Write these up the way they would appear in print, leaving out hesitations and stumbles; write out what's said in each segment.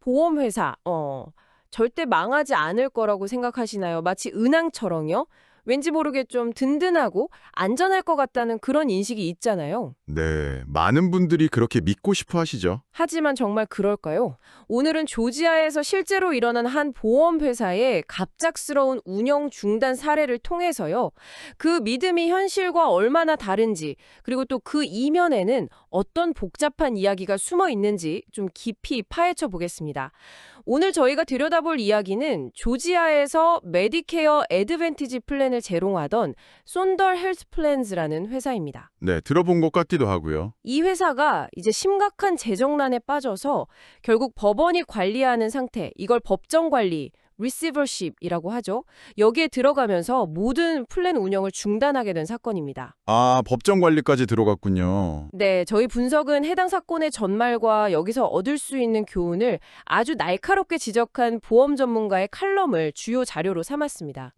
보험회사, 절대 망하지 않을 거라고 생각하시나요? 마치 은행처럼요? 왠지 모르게 좀 든든하고 안전할 것 같다는 그런 인식이 있잖아요. 네, 많은 분들이 그렇게 믿고 싶어 하시죠. 하지만 정말 그럴까요? 오늘은 조지아에서 실제로 일어난 한 보험회사의 갑작스러운 운영 중단 사례를 통해서요. 그 믿음이 현실과 얼마나 다른지, 그리고 또 그 이면에는 어떤 복잡한 이야기가 숨어 있는지 좀 깊이 파헤쳐 보겠습니다. 오늘 저희가 들여다볼 이야기는 조지아에서 메디케어 애드밴티지 플랜을 제공하던 손덜 헬스 플랜즈라는 회사입니다. 네, 들어본 것 같기도 하고요. 이 회사가 이제 심각한 재정난에 빠져서 결국 법원이 관리하는 상태, 이걸 법정 관리, receivership이라고 하죠. 여기에 들어가면서 모든 플랜 운영을 중단하게 된 사건입니다. 아, 법정 관리까지 들어갔군요. 네, 저희 분석은 해당 사건의 전말과 여기서 얻을 수 있는 교훈을 아주 날카롭게 지적한 보험 전문가의 칼럼을 주요 자료로 삼았습니다.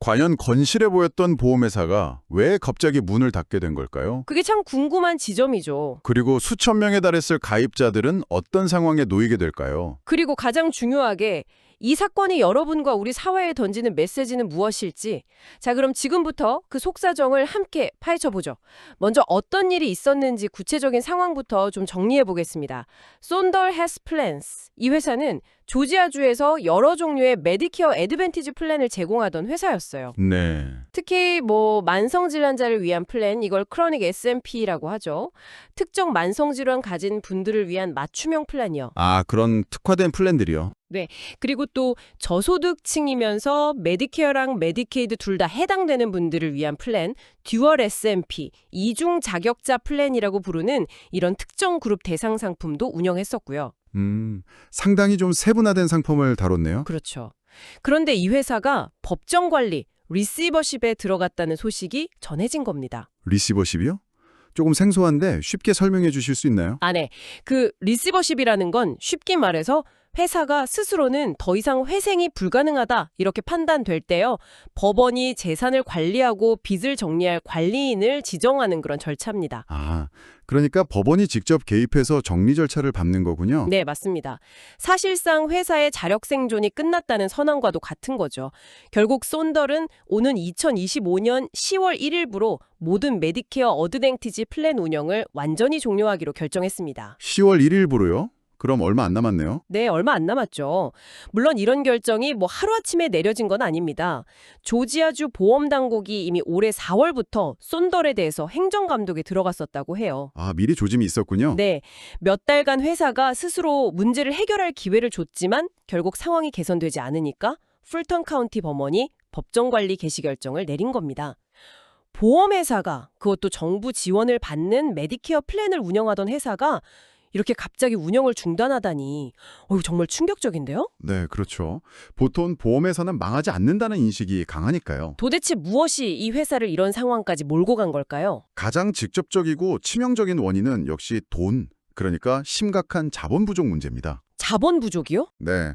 과연 건실해 보였던 보험회사가 왜 갑자기 문을 닫게 된 걸까요? 그게 참 궁금한 지점이죠. 그리고 수천 명에 달했을 가입자들은 어떤 상황에 놓이게 될까요? 그리고 가장 중요하게 이 사건이 여러분과 우리 사회에 던지는 메시지는 무엇일지. 자, 그럼 지금부터 그 속사정을 함께 파헤쳐보죠. 먼저 어떤 일이 있었는지 구체적인 상황부터 좀 정리해 보겠습니다. 손덜 헬스 플랜스. 이 회사는 조지아주에서 여러 종류의 메디케어 애드밴티지 플랜을 제공하던 회사였어요. 네. 특히 만성질환자를 위한 플랜, 이걸 크로닉 SMP라고 하죠. 특정 만성질환 가진 분들을 위한 맞춤형 플랜이요. 아, 그런 특화된 플랜들이요. 그리고 또 저소득층이면서 메디케어랑 메디케이드 둘 다 해당되는 분들을 위한 플랜, 듀얼 SMP, 이중 자격자 플랜이라고 부르는 이런 특정 그룹 대상 상품도 운영했었고요. 상당히 좀 세분화된 상품을 다뤘네요. 그렇죠. 그런데 이 회사가 법정 관리, 리시버십에 들어갔다는 소식이 전해진 겁니다. 리시버십이요? 조금 생소한데 쉽게 설명해 주실 수 있나요? 네. 그 리시버십이라는 건 쉽게 말해서 회사가 스스로는 더 이상 회생이 불가능하다 이렇게 판단될 때요. 법원이 재산을 관리하고 빚을 정리할 관리인을 지정하는 그런 절차입니다. 아, 그러니까 법원이 직접 개입해서 정리 절차를 밟는 거군요. 네, 맞습니다. 사실상 회사의 자력 생존이 끝났다는 선언과도 같은 거죠. 결국 손덜은 오는 2025년 10월 1일부로 모든 메디케어 어드밴티지 플랜 운영을 완전히 종료하기로 결정했습니다. 10월 1일부로요? 그럼 얼마 안 남았네요. 네, 얼마 안 남았죠. 물론 이런 결정이 하루아침에 내려진 건 아닙니다. 조지아주 보험당국이 이미 올해 4월부터 손덜에 대해서 행정감독에 들어갔었다고 해요. 아, 미리 조짐이 있었군요. 네, 몇 달간 회사가 스스로 문제를 해결할 기회를 줬지만 결국 상황이 개선되지 않으니까 풀턴 카운티 법원이 법정관리 개시 결정을 내린 겁니다. 보험회사가, 그것도 정부 지원을 받는 메디케어 플랜을 운영하던 회사가 이렇게 갑자기 운영을 중단하다니 정말 충격적인데요? 네, 그렇죠. 보통 보험회사는 망하지 않는다는 인식이 강하니까요. 도대체 무엇이 이 회사를 이런 상황까지 몰고 간 걸까요? 가장 직접적이고 치명적인 원인은 역시 돈, 그러니까 심각한 자본 부족 문제입니다. 자본 부족이요? 네,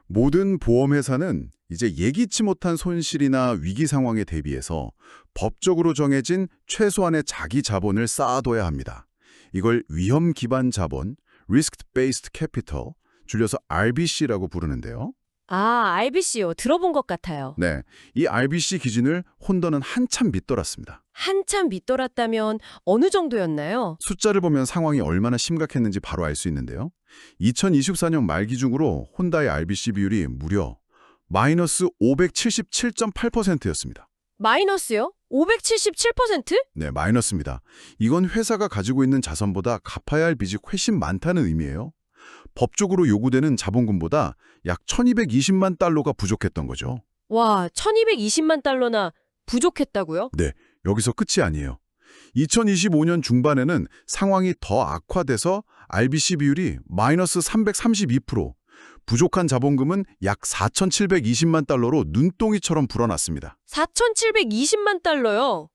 모든 보험회사는 이제 예기치 못한 손실이나 위기 상황에 대비해서 법적으로 정해진 최소한의 자기 자본을 쌓아둬야 합니다. 이걸 위험 기반 자본, Risk Based Capital, 줄여서 RBC라고 부르는데요. 아, RBC요. 들어본 것 같아요. 네, 이 RBC 기준을 혼더는 한참 밑돌았습니다. 한참 밑돌았다면 어느 정도였나요? 숫자를 보면 상황이 얼마나 심각했는지 바로 알 수 있는데요. 2024년 말 기준으로 혼다의 RBC 비율이 무려 마이너스 577.8%였습니다. 마이너스요? 577%? 네, 마이너스입니다. 이건 회사가 가지고 있는 자산보다 갚아야 할 빚이 훨씬 많다는 의미예요. 법적으로 요구되는 자본금보다 약 1220만 달러가 부족했던 거죠. 와, 1220만 달러나 부족했다고요? 네, 여기서 끝이 아니에요. 2025년 중반에는 상황이 더 악화돼서 RBC 비율이 마이너스 332%, 부족한 자본금은 약 4,720만 달러로 눈덩이처럼 불어났습니다. 4,720만 달러요?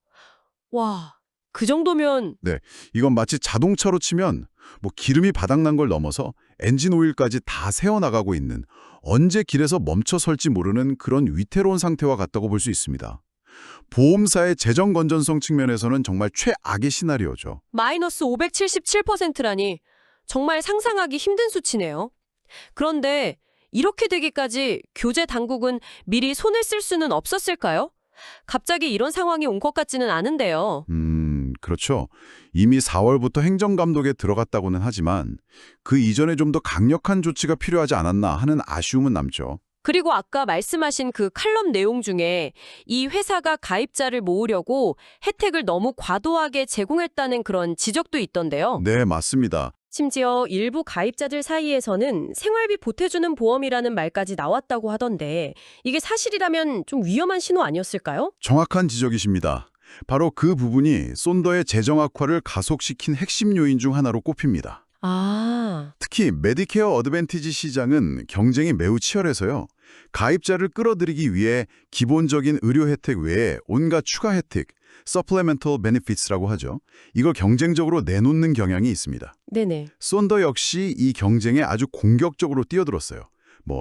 와, 그 정도면 네, 이건 마치 자동차로 치면 기름이 바닥난 걸 넘어서 엔진 오일까지 다 새어나가고 있는, 언제 길에서 멈춰 설지 모르는 그런 위태로운 상태와 같다고 볼 수 있습니다. 보험사의 재정 건전성 측면에서는 정말 최악의 시나리오죠. 마이너스 577%라니 정말 상상하기 힘든 수치네요. 그런데 이렇게 되기까지 교제 당국은 미리 손을 쓸 수는 없었을까요? 갑자기 이런 상황이 온 것 같지는 않은데요. 그렇죠. 이미 4월부터 행정감독에 들어갔다고는 하지만 그 이전에 좀 더 강력한 조치가 필요하지 않았나 하는 아쉬움은 남죠. 그리고 아까 말씀하신 그 칼럼 내용 중에 이 회사가 가입자를 모으려고 혜택을 너무 과도하게 제공했다는 그런 지적도 있던데요. 네, 맞습니다. 심지어 일부 가입자들 사이에서는 생활비 보태주는 보험이라는 말까지 나왔다고 하던데 이게 사실이라면 좀 위험한 신호 아니었을까요? 정확한 지적이십니다. 바로 그 부분이 쏜더의 재정 악화를 가속시킨 핵심 요인 중 하나로 꼽힙니다. 아, 특히 메디케어 어드밴티지 시장은 경쟁이 매우 치열해서요. 가입자를 끌어들이기 위해 기본적인 의료 혜택 외에 온갖 추가 혜택, supplemental benefits라고 하죠. 이걸 경쟁적으로 내놓는 경향이 있습니다. 네네. 쏜더 역시 이 경쟁에 아주 공격적으로 뛰어들었어요.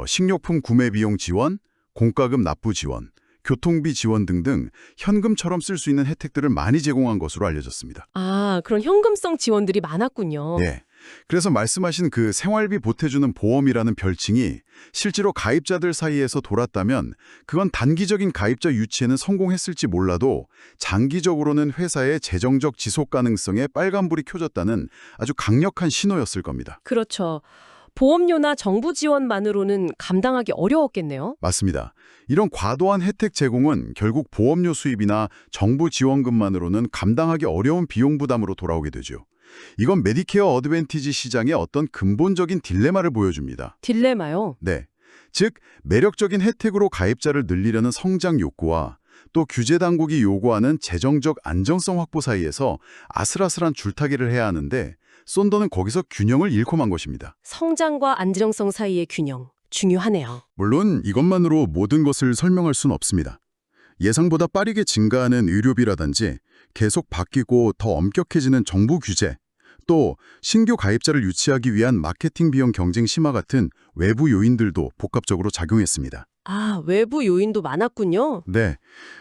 식료품 구매 비용 지원, 공과금 납부 지원, 교통비 지원 등등 현금처럼 쓸 수 있는 혜택들을 많이 제공한 것으로 알려졌습니다. 아, 그런 현금성 지원들이 많았군요. 네. 그래서 말씀하신 그 생활비 보태주는 보험이라는 별칭이 실제로 가입자들 사이에서 돌았다면 그건 단기적인 가입자 유치에는 성공했을지 몰라도 장기적으로는 회사의 재정적 지속 가능성에 빨간불이 켜졌다는 아주 강력한 신호였을 겁니다. 그렇죠. 보험료나 정부 지원만으로는 감당하기 어려웠겠네요. 맞습니다. 이런 과도한 혜택 제공은 결국 보험료 수입이나 정부 지원금만으로는 감당하기 어려운 비용 부담으로 돌아오게 되죠. 이건 메디케어 어드밴티지 시장의 어떤 근본적인 딜레마를 보여줍니다. 딜레마요? 네. 즉, 매력적인 혜택으로 가입자를 늘리려는 성장 욕구와 또 규제 당국이 요구하는 재정적 안정성 확보 사이에서 아슬아슬한 줄타기를 해야 하는데 쏜더는 거기서 균형을 잃고 만 것입니다. 성장과 안정성 사이의 균형. 중요하네요. 물론 이것만으로 모든 것을 설명할 수는 없습니다. 예상보다 빠르게 증가하는 의료비라든지 계속 바뀌고 더 엄격해지는 정부 규제, 또 신규 가입자를 유치하기 위한 마케팅 비용 경쟁 심화 같은 외부 요인들도 복합적으로 작용했습니다. 아, 외부 요인도 많았군요. 네,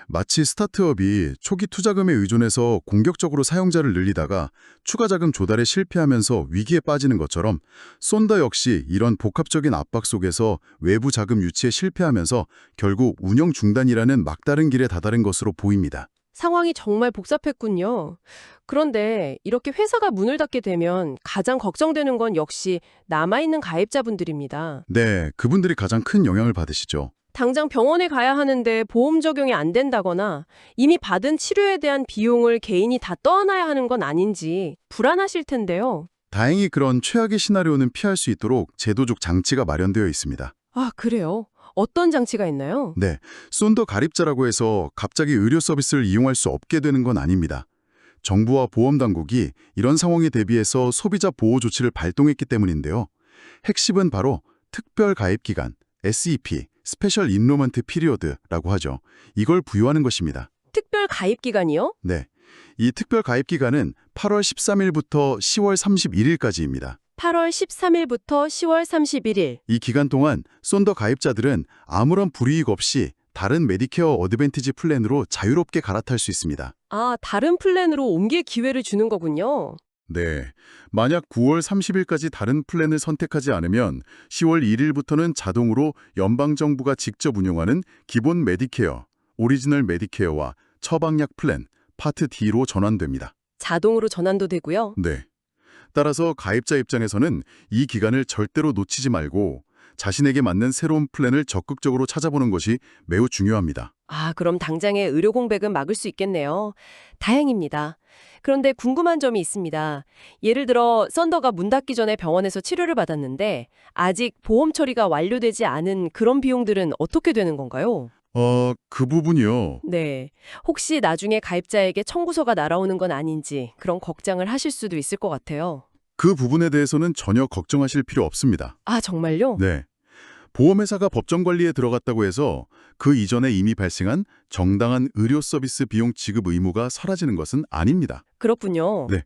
마치 스타트업이 초기 투자금에 의존해서 공격적으로 사용자를 늘리다가 추가 자금 조달에 실패하면서 위기에 빠지는 것처럼 쏜더 역시 이런 복합적인 압박 속에서 외부 자금 유치에 실패하면서 결국 운영 중단이라는 막다른 길에 다다른 것으로 보입니다. 상황이 정말 복잡했군요. 그런데 이렇게 회사가 문을 닫게 되면 가장 걱정되는 건 역시 남아있는 가입자분들입니다. 네, 그분들이 가장 큰 영향을 받으시죠. 당장 병원에 가야 하는데 보험 적용이 안 된다거나 이미 받은 치료에 대한 비용을 개인이 다 떠안아야 하는 건 아닌지 불안하실 텐데요. 다행히 그런 최악의 시나리오는 피할 수 있도록 제도적 장치가 마련되어 있습니다. 아, 그래요? 어떤 장치가 있나요? 네, 쏜더 가입자라고 해서 갑자기 의료 서비스를 이용할 수 없게 되는 건 아닙니다. 정부와 보험당국이 이런 상황에 대비해서 소비자 보호 조치를 발동했기 때문인데요. 핵심은 바로 특별 가입 기간, SEP, 스페셜 인로먼트 피리어드라고 하죠. 이걸 부여하는 것입니다. 특별 가입 기간이요? 네, 이 특별 가입 기간은 8월 13일부터 10월 31일까지입니다. 8월 13일부터 10월 31일. 이 기간 동안 쏜더 가입자들은 아무런 불이익 없이 다른 메디케어 어드밴티지 플랜으로 자유롭게 갈아탈 수 있습니다. 아, 다른 플랜으로 옮길 기회를 주는 거군요. 네, 만약 9월 30일까지 다른 플랜을 선택하지 않으면 10월 1일부터는 자동으로 연방정부가 직접 운영하는 기본 메디케어, 오리지널 메디케어와 처방약 플랜, 파트 D로 전환됩니다. 자동으로 전환도 되고요. 네. 따라서 가입자 입장에서는 이 기간을 절대로 놓치지 말고 자신에게 맞는 새로운 플랜을 적극적으로 찾아보는 것이 매우 중요합니다. 아, 그럼 당장의 의료 공백은 막을 수 있겠네요. 다행입니다. 그런데 궁금한 점이 있습니다. 예를 들어 썬더가 문 닫기 전에 병원에서 치료를 받았는데 아직 보험 처리가 완료되지 않은 그런 비용들은 어떻게 되는 건가요? 그 부분이요. 네. 혹시 나중에 가입자에게 청구서가 날아오는 건 아닌지 그런 걱정을 하실 수도 있을 것 같아요. 그 부분에 대해서는 전혀 걱정하실 필요 없습니다. 아, 정말요? 네. 보험회사가 법정 관리에 들어갔다고 해서 그 이전에 이미 발생한 정당한 의료 서비스 비용 지급 의무가 사라지는 것은 아닙니다. 그렇군요. 네.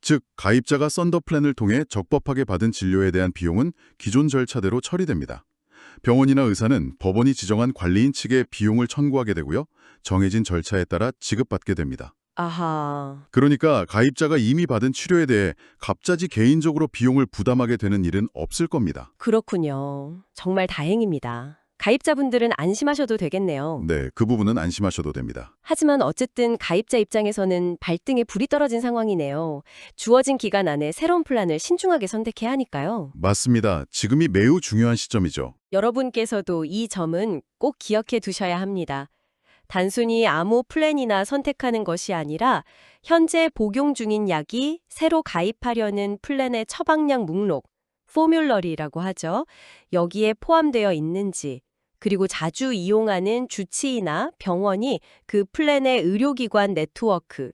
즉, 가입자가 썬더 플랜을 통해 적법하게 받은 진료에 대한 비용은 기존 절차대로 처리됩니다. 병원이나 의사는 법원이 지정한 관리인 측에 비용을 청구하게 되고요. 정해진 절차에 따라 지급받게 됩니다. 아하. 그러니까 가입자가 이미 받은 치료에 대해 갑자기 개인적으로 비용을 부담하게 되는 일은 없을 겁니다. 그렇군요. 정말 다행입니다. 가입자분들은 안심하셔도 되겠네요. 네, 그 부분은 안심하셔도 됩니다. 하지만 어쨌든 가입자 입장에서는 발등에 불이 떨어진 상황이네요. 주어진 기간 안에 새로운 플랜을 신중하게 선택해야 하니까요. 맞습니다. 지금이 매우 중요한 시점이죠. 여러분께서도 이 점은 꼭 기억해 두셔야 합니다. 단순히 아무 플랜이나 선택하는 것이 아니라 현재 복용 중인 약이 새로 가입하려는 플랜의 처방약 목록, 포뮬러리라고 하죠. 여기에 포함되어 있는지, 그리고 자주 이용하는 주치의나 병원이 그 플랜의 의료기관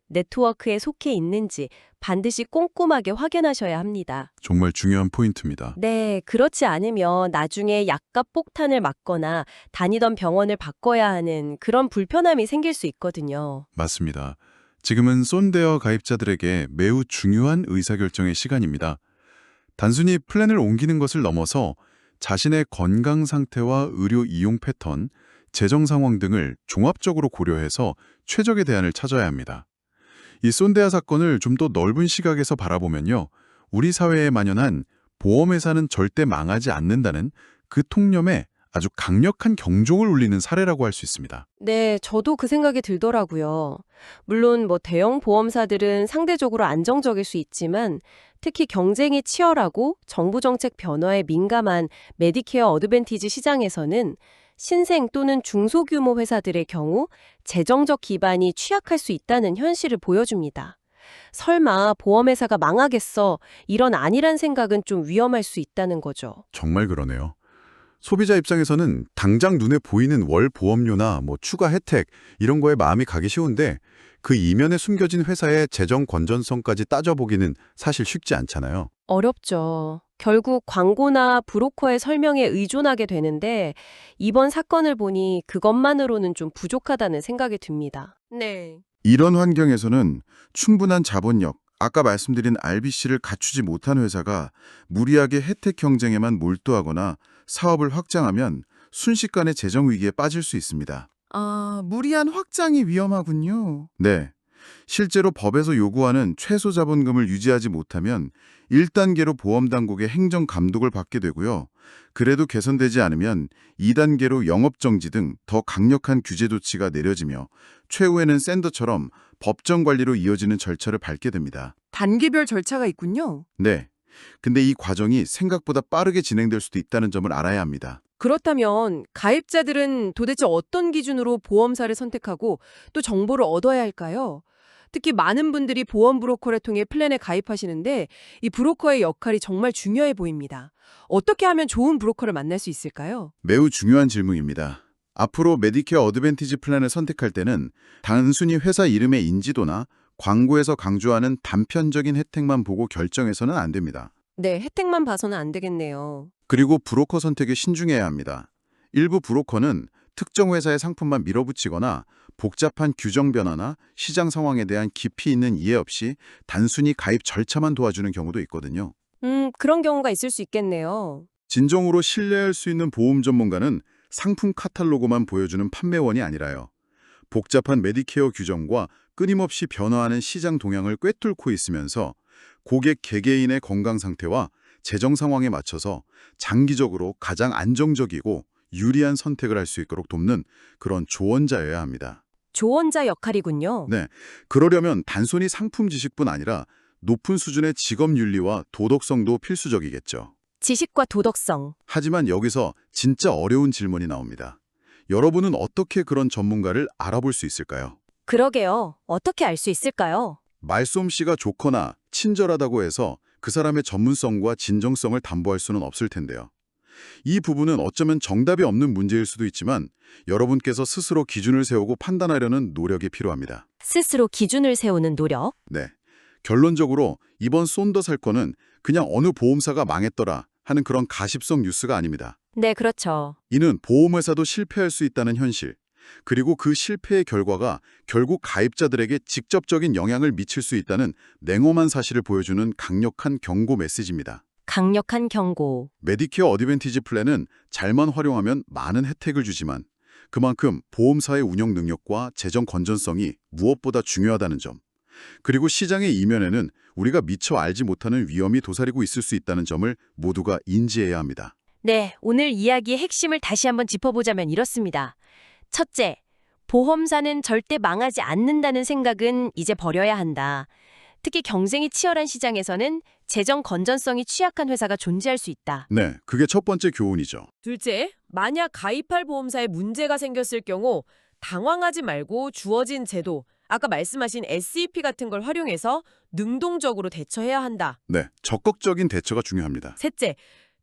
네트워크에 속해 있는지 반드시 꼼꼼하게 확인하셔야 합니다. 정말 중요한 포인트입니다. 네, 그렇지 않으면 나중에 약값 폭탄을 맞거나 다니던 병원을 바꿔야 하는 그런 불편함이 생길 수 있거든요. 맞습니다. 지금은 쏜데어 가입자들에게 매우 중요한 의사결정의 시간입니다. 단순히 플랜을 옮기는 것을 넘어서 자신의 건강 상태와 의료 이용 패턴, 재정 상황 등을 종합적으로 고려해서 최적의 대안을 찾아야 합니다. 이 쏜데아 사건을 좀 더 넓은 시각에서 바라보면요. 우리 사회에 만연한 보험회사는 절대 망하지 않는다는 그 통념에 아주 강력한 경종을 울리는 사례라고 할 수 있습니다. 네, 저도 그 생각이 들더라고요. 물론 대형 보험사들은 상대적으로 안정적일 수 있지만 특히 경쟁이 치열하고 정부 정책 변화에 민감한 메디케어 어드밴티지 시장에서는 신생 또는 중소규모 회사들의 경우 재정적 기반이 취약할 수 있다는 현실을 보여줍니다. 설마 보험회사가 망하겠어, 이런 안일한 생각은 좀 위험할 수 있다는 거죠. 정말 그러네요. 소비자 입장에서는 당장 눈에 보이는 월 보험료나 추가 혜택 이런 거에 마음이 가기 쉬운데 그 이면에 숨겨진 회사의 재정 건전성까지 따져보기는 사실 쉽지 않잖아요. 어렵죠. 결국 광고나 브로커의 설명에 의존하게 되는데 이번 사건을 보니 그것만으로는 좀 부족하다는 생각이 듭니다. 네. 이런 환경에서는 충분한 자본력, 아까 말씀드린 RBC를 갖추지 못한 회사가 무리하게 혜택 경쟁에만 몰두하거나 사업을 확장하면 순식간에 재정 위기에 빠질 수 있습니다. 아, 무리한 확장이 위험하군요. 네. 실제로 법에서 요구하는 최소 자본금을 유지하지 못하면 1단계로 보험당국의 행정 감독을 받게 되고요. 그래도 개선되지 않으면 2단계로 영업정지 등 더 강력한 규제 조치가 내려지며 최후에는 샌더처럼 법정 관리로 이어지는 절차를 밟게 됩니다. 단계별 절차가 있군요. 네. 근데 이 과정이 생각보다 빠르게 진행될 수도 있다는 점을 알아야 합니다. 그렇다면 가입자들은 도대체 어떤 기준으로 보험사를 선택하고 또 정보를 얻어야 할까요? 특히 많은 분들이 보험 브로커를 통해 플랜에 가입하시는데 이 브로커의 역할이 정말 중요해 보입니다. 어떻게 하면 좋은 브로커를 만날 수 있을까요? 매우 중요한 질문입니다. 앞으로 메디케어 어드밴티지 플랜을 선택할 때는 단순히 회사 이름의 인지도나 광고에서 강조하는 단편적인 혜택만 보고 결정해서는 안 됩니다. 네, 혜택만 봐서는 안 되겠네요. 그리고 브로커 선택에 신중해야 합니다. 일부 브로커는 특정 회사의 상품만 밀어붙이거나 복잡한 규정 변화나 시장 상황에 대한 깊이 있는 이해 없이 단순히 가입 절차만 도와주는 경우도 있거든요. 그런 경우가 있을 수 있겠네요. 진정으로 신뢰할 수 있는 보험 전문가는 상품 카탈로그만 보여주는 판매원이 아니라요. 복잡한 메디케어 규정과 끊임없이 변화하는 시장 동향을 꿰뚫고 있으면서 고객 개개인의 건강 상태와 재정 상황에 맞춰서 장기적으로 가장 안정적이고 유리한 선택을 할 수 있도록 돕는 그런 조언자여야 합니다. 조언자 역할이군요. 네, 그러려면 단순히 상품 지식뿐 아니라 높은 수준의 직업 윤리와 도덕성도 필수적이겠죠. 지식과 도덕성. 하지만 여기서 진짜 어려운 질문이 나옵니다. 여러분은 어떻게 그런 전문가를 알아볼 수 있을까요? 그러게요. 어떻게 알 수 있을까요? 말솜씨가 좋거나 친절하다고 해서 그 사람의 전문성과 진정성을 담보할 수는 없을 텐데요. 이 부분은 어쩌면 정답이 없는 문제일 수도 있지만 여러분께서 스스로 기준을 세우고 판단하려는 노력이 필요합니다. 스스로 기준을 세우는 노력. 네. 결론적으로 이번 쏜더 사건은 그냥 어느 보험사가 망했더라 하는 그런 가십성 뉴스가 아닙니다. 네, 그렇죠. 이는 보험회사도 실패할 수 있다는 현실, 그리고 그 실패의 결과가 결국 가입자들에게 직접적인 영향을 미칠 수 있다는 냉엄한 사실을 보여주는 강력한 경고 메시지입니다. 강력한 경고. 메디케어 어드밴티지 플랜은 잘만 활용하면 많은 혜택을 주지만 그만큼 보험사의 운영 능력과 재정 건전성이 무엇보다 중요하다는 점. 그리고 시장의 이면에는 우리가 미처 알지 못하는 위험이 도사리고 있을 수 있다는 점을 모두가 인지해야 합니다. 네, 오늘 이야기의 핵심을 다시 한번 짚어보자면 이렇습니다. 첫째, 보험사는 절대 망하지 않는다는 생각은 이제 버려야 한다. 특히 경쟁이 치열한 시장에서는 재정 건전성이 취약한 회사가 존재할 수 있다. 네, 그게 첫 번째 교훈이죠. 둘째, 만약 가입할 보험사에 문제가 생겼을 경우 당황하지 말고 주어진 제도, 아까 말씀하신 SEP 같은 걸 활용해서 능동적으로 대처해야 한다. 네, 적극적인 대처가 중요합니다. 셋째,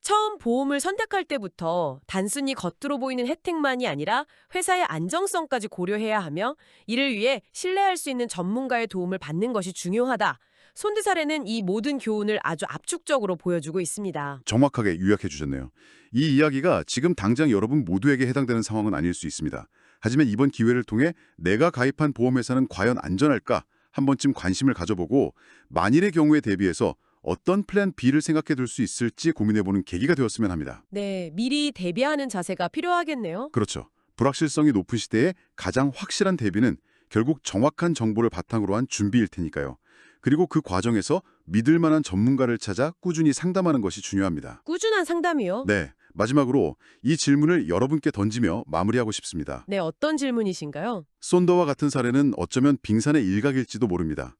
처음 보험을 선택할 때부터 단순히 겉으로 보이는 혜택만이 아니라 회사의 안정성까지 고려해야 하며 이를 위해 신뢰할 수 있는 전문가의 도움을 받는 것이 중요하다. 손드사례는 이 모든 교훈을 아주 압축적으로 보여주고 있습니다. 정확하게 요약해 주셨네요. 이 이야기가 지금 당장 여러분 모두에게 해당되는 상황은 아닐 수 있습니다. 하지만 이번 기회를 통해 내가 가입한 보험회사는 과연 안전할까? 한 번쯤 관심을 가져보고 만일의 경우에 대비해서 어떤 플랜 B를 생각해 둘 수 있을지 고민해보는 계기가 되었으면 합니다. 네, 미리 대비하는 자세가 필요하겠네요. 그렇죠. 불확실성이 높은 시대에 가장 확실한 대비는 결국 정확한 정보를 바탕으로 한 준비일 테니까요. 그리고 그 과정에서 믿을 만한 전문가를 찾아 꾸준히 상담하는 것이 중요합니다. 꾸준한 상담이요? 네, 마지막으로 이 질문을 여러분께 던지며 마무리하고 싶습니다. 네, 어떤 질문이신가요? 쏜더와 같은 사례는 어쩌면 빙산의 일각일지도 모릅니다.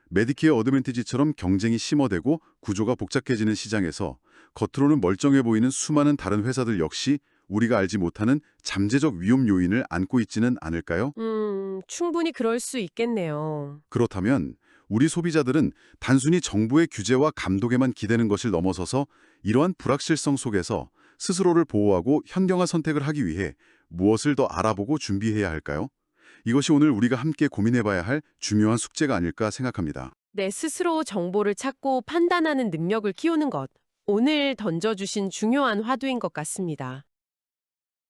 메디케어 어드밴티지처럼 경쟁이 심화되고 구조가 복잡해지는 시장에서 겉으로는 멀쩡해 보이는 수많은 다른 회사들 역시 우리가 알지 못하는 잠재적 위험 요인을 안고 있지는 않을까요? 충분히 그럴 수 있겠네요. 그렇다면 우리 소비자들은 단순히 정부의 규제와 감독에만 기대는 것을 넘어서서 이러한 불확실성 속에서 스스로를 보호하고 현명한 선택을 하기 위해 무엇을 더 알아보고 준비해야 할까요? 이것이 오늘 우리가 함께 고민해봐야 할 중요한 숙제가 아닐까 생각합니다. 네, 스스로 정보를 찾고 판단하는 능력을 키우는 것. 오늘 던져주신 중요한 화두인 것 같습니다.